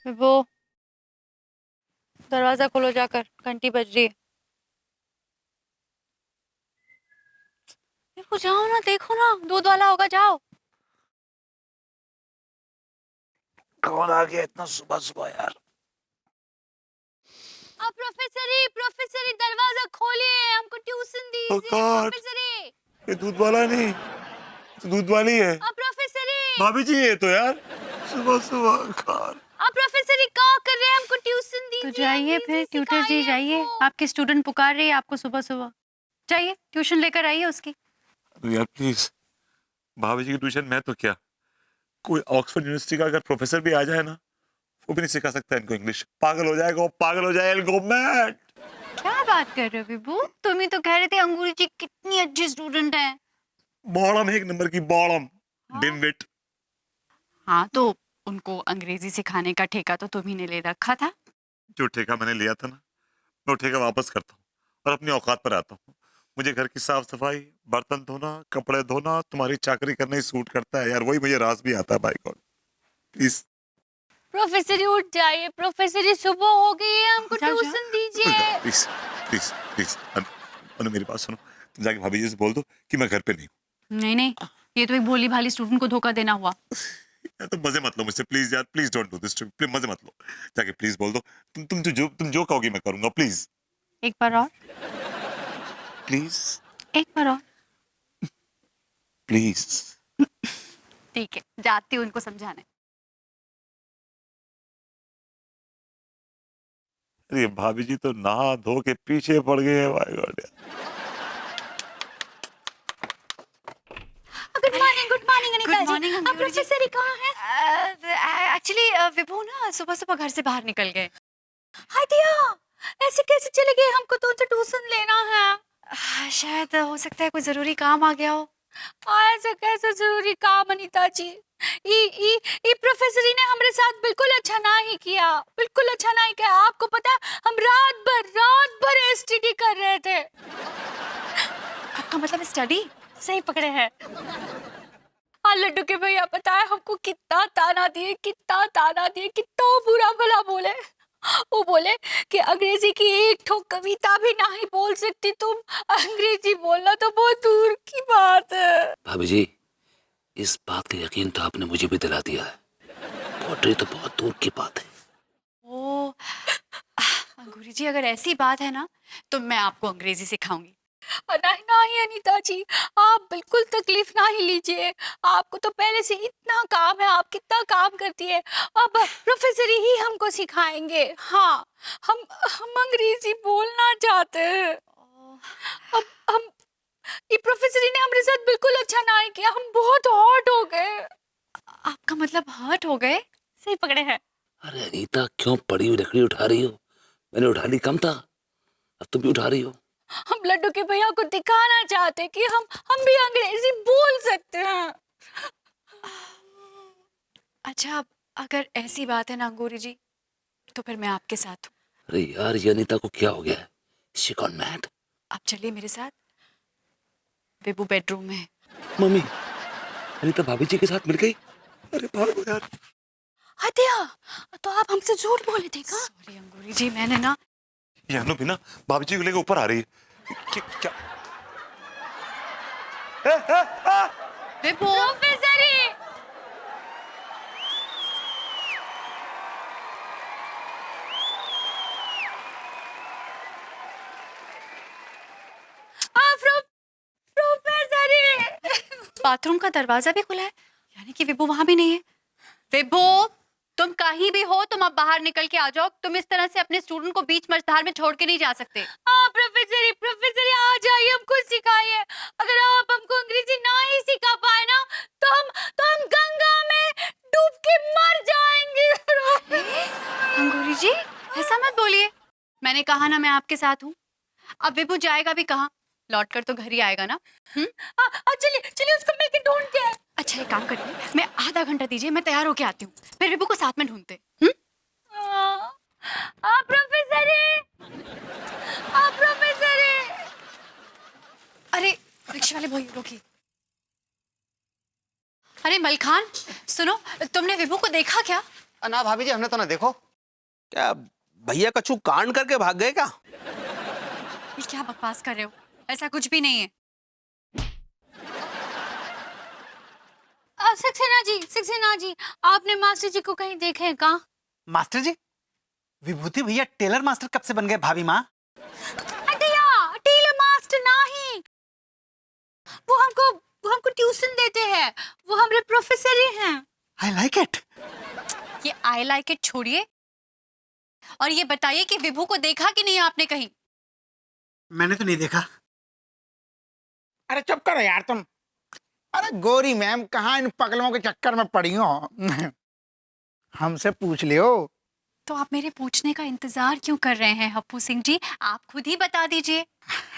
वो दरवाजा खोलो जाकर, घंटी बज रही है। देखो जाओ ना, देखो ना, दूध वाला होगा, जाओ। कौन आ गया इतना सुबह सुबह यार? अब प्रोफेसर दरवाजा खोलिए, हमको ट्यूशन दीजिए प्रोफेसर। ये दूध वाला नहीं, तो दूध वाली है। अब प्रोफेसर भाभी जी ये तो यार सुबह सुबह कार। अब प्रोफेसर क्या कर रहे हैं, हमको ट्यूशन दीजिए। तो जाइए फिर ट्यूटर जी, जाइए, आपकी स्टूडेंट पुकार रही है आपको सुबह सुबह। जाइए ट्यूशन लेकर आइए उसकी। यार प्लीज, भाभी जी की ट्यूशन मैं तो क्या, कोई ऑक्सफोर्ड यूनिवर्सिटी का अगर प्रोफेसर भी आ जाए ना, वो भी नहीं सिखा सकता इनको इंग्लिश। पागल हो जाएगा वो, पागल हो जाएगा, गो मैड। क्या बात कर रहे हो विभू, तुम ही तो कह रहे थे अंगूरी जी कितनी अच्छी स्टूडेंट है। बॉडम है, एक नंबर की बॉडम, डिमविट। हाँ तो उनको अंग्रेजी सिखाने का ठेका तो तुम्ही ने ले रखा था। जो ठेका मैंने लिया था ना, मैं वो ठेका वापस करता हूँ और अपनी औकात पर आता हूँ। मुझे घर की साफ सफाई, बर्तन धोना, कपड़े धोना, तुम्हारी चाकरी करना ही सूट करता है यार। वही मुझे रास भी आता है। बाय गॉड प्लीज प्रोफेसर उठ जाइए, प्रोफेसर सुबह हो गई है, हमको ट्यूशन दीजिए। प्लीज प्लीज प्लीज अनु मेरी बात सुनो। तुम जाके भाभी जी से बोल दो कि मैं घर पे नहीं हूँ। नहीं नहीं, ये तो एक भोली भाली स्टूडेंट को धोखा देना हुआ। यार तुम मजे मत लो मुझसे प्लीज यार, please don't do this, please मजे मत लो। जाके प्लीज बोल दो। तुम जो कहोगे मैं करूंगा, प्लीज एक बार और, प्लीज एक बार और। प्लीज। ठीक है, जाती हूँ उनको समझाने। अरे भाभी जी तो नहा धो के पीछे पड़ गए हैं। माय गॉड यार। गुड मॉर्निंग अनीता जी। अब प्रोफेसर कहाँ है? एक्चुअली विभू ना सुबह सुबह घर से बाहर निकल गए। हाय दिया, ऐसे कैसे चले गए? हमको तो उनसे ट्यूशन लेना है। शायद हो सकता है कोई जरूरी काम आ गया हो। ऐसे कैसे जरूरी काम अनीता जी? ई प्रोफेसर ने हमारे साथ बिल्कुल अच्छा ना ही किया, बिल्कुल अच्छा नहीं किया। आपको पता है हम रात भर एसटीडी कर रहे थे। आपका मतलब स्टडी? सही पकड़े हैं। हाँ लड्डू के भैया, पता है हमको कितना ताना दिए, कितना ताना दिए, कितना बुरा भला बोले। वो बोले कि अंग्रेजी की एक ठोक कविता भी नहीं बोल सकती तुम, अंग्रेजी बोलना तो बहुत दूर की बात है। भाभी जी, इस बात का यकीन तो आपने मुझे भी दिला दिया है। पोट्री तो बहुत दूर की बात है। ओ अंगूरी जी, अगर ऐसी बात है ना तो मैं आपको अंग्रेजी सिखाऊंगी। नहीं नहीं अनीता जी, आप बिल्कुल तकलीफ ना ही लीजिए। आपको तो पहले से इतना काम है, आप कितना काम करती है। अब प्रोफेसर ही हमको सिखाएंगे। हाँ, हम अंग्रेजी बोलना चाहते हैं। अब हम ये प्रोफेसर ने हमारे साथ बिल्कुल अच्छा नहीं किया, हम बहुत हर्ट हो गए। आपका मतलब हर्ट हो गए? सही पकड़े हैं। अरे अनीता, क्यों पड़ी हुई लकड़ी उठा रही हो? मैंने उठा ली कम था, अब तुम भी उठा रही हो। हम लड्डू के भैया को दिखाना चाहते कि हम भी अंग्रेजी बोल सकते हैं। अच्छा, अगर ऐसी बात है ना अंगूरी जी, तो फिर मैं आपके साथ हूँ। अरे यार, ये अनीता को क्या हो गया है? She gone mad. आप चलिए मेरे साथ, विभू बेडरूम में है। मम्मी, अनीता भाभी जी के साथ मिल गई। अरे भागो यार। हत्या, तो आप हमसे झूठ बोले थे क्या? सॉरी अंगूरी जी, मैंने ना ये अनु भी ना भाभी जी को लेकर ऊपर आ रही है। क्या विभू प्रोफेसर बाथरूम का दरवाजा भी खुला है, यानी कि विभू वहां भी नहीं है। विभू, तुम कहीं भी हो, तुम अब बाहर निकल के आ जाओ। तुम इस तरह से अपने स्टूडेंट को बीच मझधार में छोड़ के नहीं जा सकते। हाँ प्रोफेसर आ जाइए, हमको सिखाइए। अगर आप हमको अंग्रेजी ना ही सिखा पाए ना, तो हम गंगा में डूब के मर जाएंगे। अंगूरी जी, ऐसा मत बोलिए। मैंने कहा ना मैं आपके साथ हूँ। अब विभू जाएगा भी कहाँ? लौट कर तो घर ही आएगा ना। चलिए उसको मिलके ढूंढते हैं। अच्छा एक काम करिए, मैं आधा घंटा दीजिए, मैं तैयार होके आती हूँ, फिर विभू को साथ में ढूंढते। प्रोफेसर अरे रिक्शा वाले भैया रोकिए। अरे मलखान, सुनो, तुमने विभू को देखा क्या? ना भाभी जी, हमने तो ना देखो। क्या भैया कछु कांड करके भाग गए क्या? ये क्या बकवास कर रहे हो? ऐसा कुछ भी नहीं है। सक्सेना जी, आपने मास्टर जी को कहीं देखे हैं का? मास्टर जी, विभूति भैया टेलर मास्टर कब से बन गए भाभी माँ? अटैया, टेलर मास्टर नहीं। वो हमको ट्यूशन देते हैं। वो हमारे प्रोफेसर ही हैं। I like it. ये आई लाइक इट छोड़िए और ये बताइए कि विभू को देखा कि नहीं आपने कहीं? मैंने तो नहीं देखा। अरे चुप करो यार तुम। अरे गौरी मैम कहाँ इन पगलों के चक्कर में पड़ी हो? हमसे पूछ लियो। तो आप मेरे पूछने का इंतजार क्यों कर रहे हैं हप्पू सिंह जी? आप खुद ही बता दीजिए।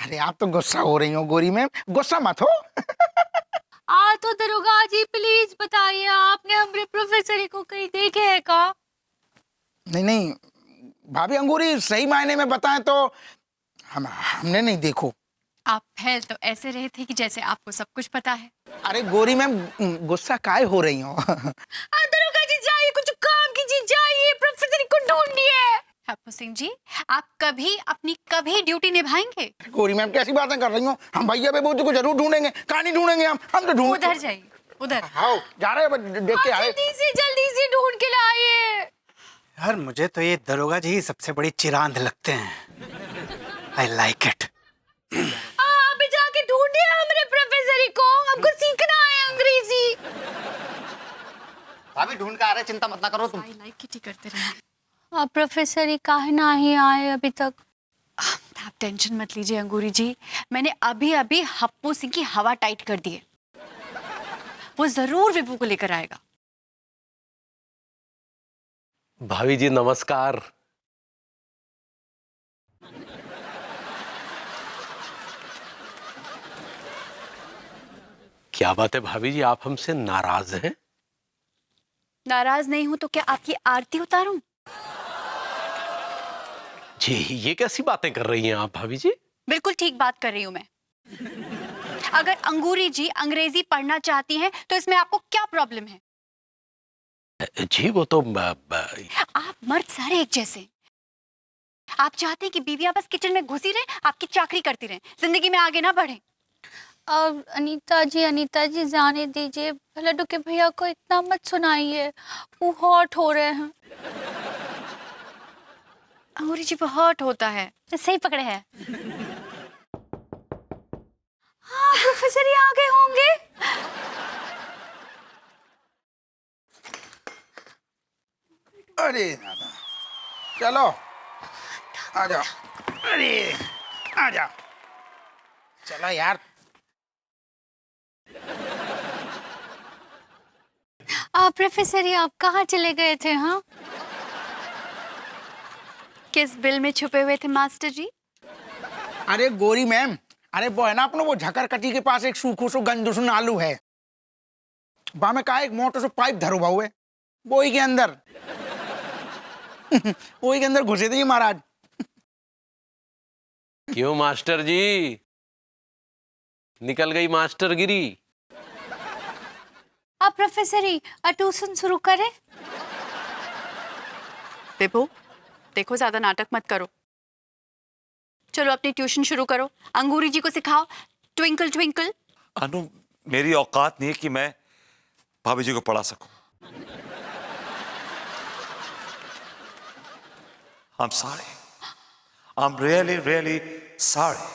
अरे आप तो गुस्सा हो रही हो गौरी मैम, गुस्सा मत हो। तो दरोगा जी प्लीज बताइए, आपने हमारे प्रोफेसर को कहीं देखे है का? नहीं नहीं भाभी अंगूरी, सही मायने में बताएं तो हमने नहीं देखो। आप फैल तो ऐसे रहे थे कि जैसे आपको सब कुछ पता है। अरे गौरी मैम गुस्सा काहे हो रही हो? दरोगा जी जाइए, कुछ काम कीजिए, जाइए प्रोफेसर को ढूंढिए। हप्पू सिंह जी, आप कभी ड्यूटी निभाएंगे? गौरी मैम कैसी बातें कर रही हो? हम भैया बेबूती को जरूर ढूंढेंगे। कहाँ नहीं ढूंढेंगे? हम तो ढूंढ। उधर जाइए, उधर। हाँ जा रहे हैं, देख के आए। जल्दी से ढूंढ के लाइए। यार मुझे तो ये दरोगा जी ही सबसे बड़ी चिरांद लगते हैं। I like it. आप जाके ढूंढिए हमारे प्रोफेसर को, हमको सीखना है अंग्रेजी। भाभी ढूंढ के आ रहे, चिंता मत ना करो तुम। आई लाइक इट ही करते रहे। आप प्रोफेसर काहे ना ही आए अभी तक? आप टेंशन मत लीजिए अंगूरी जी, मैंने अभी अभी हप्पू सिंह की हवा टाइट कर दी है। वो जरूर विभू को लेकर आएगा। भाभी जी नमस्कार। क्या बात है भाभी जी, आप हमसे नाराज हैं? नाराज नहीं हूं तो क्या आपकी आरती उतारूं? जी ये कैसी बातें कर रही हैं आप भाभी जी? बिल्कुल ठीक बात कर रही हूं मैं। अगर अंगूरी जी अंग्रेजी पढ़ना चाहती हैं तो इसमें आपको क्या प्रॉब्लम है? जी वो तो आप मर्द सारे एक जैसे। आप चाहते हैं कि बीवियां बस किचन में घुसी रहे, आपकी चाकरी करती रहे, जिंदगी में आगे ना बढ़े। अब अनीता जी जाने दीजिए, लड्डू के भैया को इतना मत सुनाइए, वो हॉट हो रहे हैं। अंगूरी जी हॉट होता है, सही पकड़े हैं। हाँ प्रोफेसर ही आ गए होंगे। अरे चलो आ जाओ। अरे आ जाओ, चलो यार। प्रोफेसर ही आप कहाँ चले गए थे? हाँ किस बिल में छुपे हुए थे मास्टर जी? अरे गोरी मैम, अरे वो है ना अपना वो झकरकटी के पास एक सूखो सो गंदू नालू है, वहां में कहा एक मोटर सो पाइप धरो हुआ है, वही के अंदर वही के अंदर घुसे थे ये महाराज। क्यों मास्टर जी, निकल गई मास्टरगिरी? आप प्रोफेसर ही ट्यूशन शुरू करें। विभू देखो, ज्यादा नाटक मत करो, चलो अपनी ट्यूशन शुरू करो, अंगूरी जी को सिखाओ ट्विंकल ट्विंकल। अनु मेरी औकात नहीं है कि मैं भाभी जी को पढ़ा सकूं। I'm sorry. I'm really, really sorry.